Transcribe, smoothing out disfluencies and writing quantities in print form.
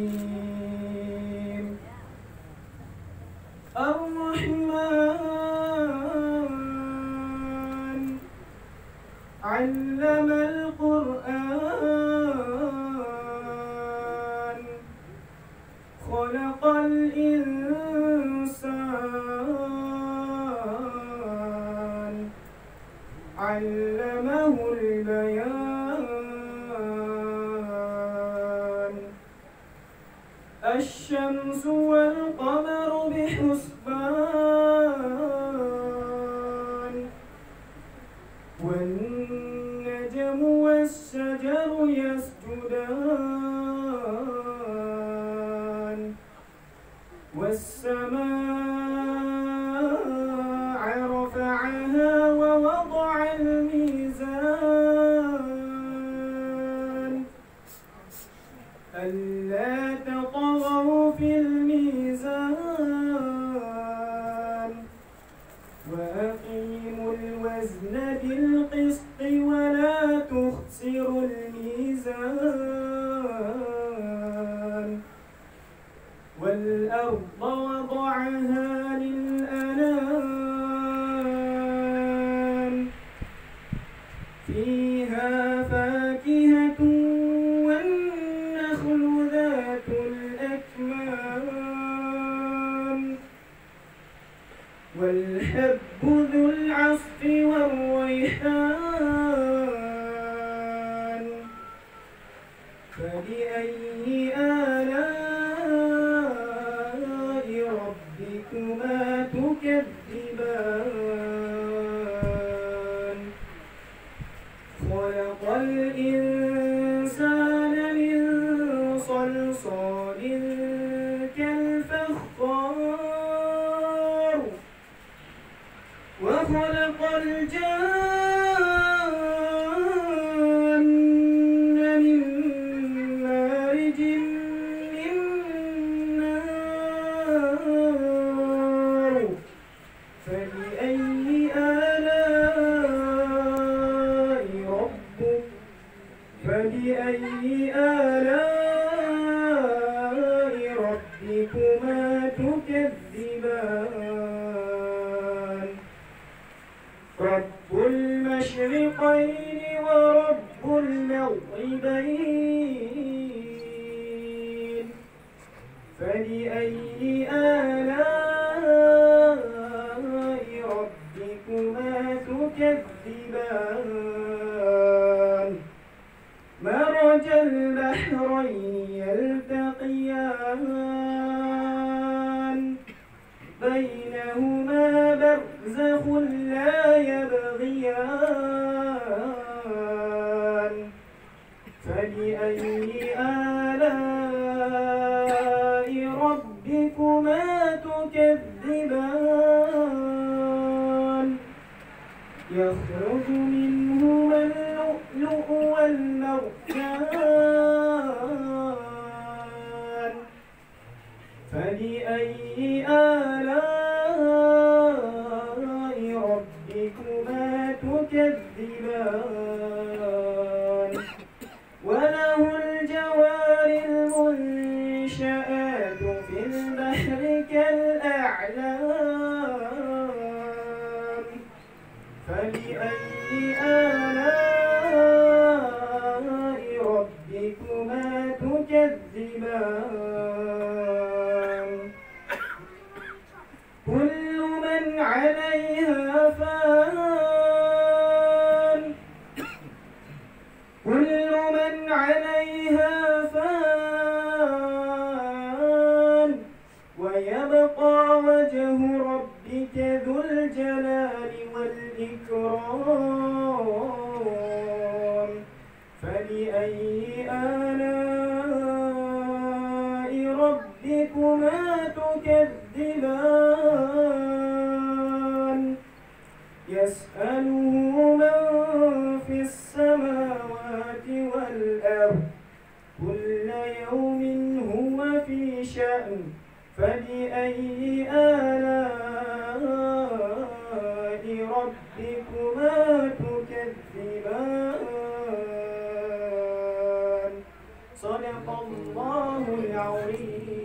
الرحيم الرحمن علم القرآن خلق الإنسان علمه البيان الشمس والقمر بحسبان والنجم والشجر يسجدان والسماء رفعها ووضع الميزان ألا تطغوا في الميزان وأقيموا الوزن بالقسط ولا تخسروا الميزان والأرض وضعها للأنام فيها فاكهة والنخل ذات الأكمام والحب ذو العصف والريحان فبأي آلاء ربكما تكذبان خلق الإنسان من صلصال كالفخار وخلق الجان من مارج من نار فبأي آلاء ربكما تكذبان رب المشرقين ورب المغربين فبأي آلاء ربكما تكذبان مرج البحرين يلتقيان بينهما برزخ لا يبغيان فبأي آلاء ربكما تكذبان يخرج منهما اللؤلؤ والمرجان فبأي آلاء ربكما تكذبان وله الجوار المنشآت في البحر كالأعلام فبأي آلاء ربكما تكذبان كل من عليها فان كل من عليها فان ويبقى وجه ربك ذو الجلال والإكرام فبأي آلاء ربكما تكذبان يسأله من في السماوات والأرض كل يوم هو في شأن فبأي آلاء ربكما تكذبان صدق الله. قريب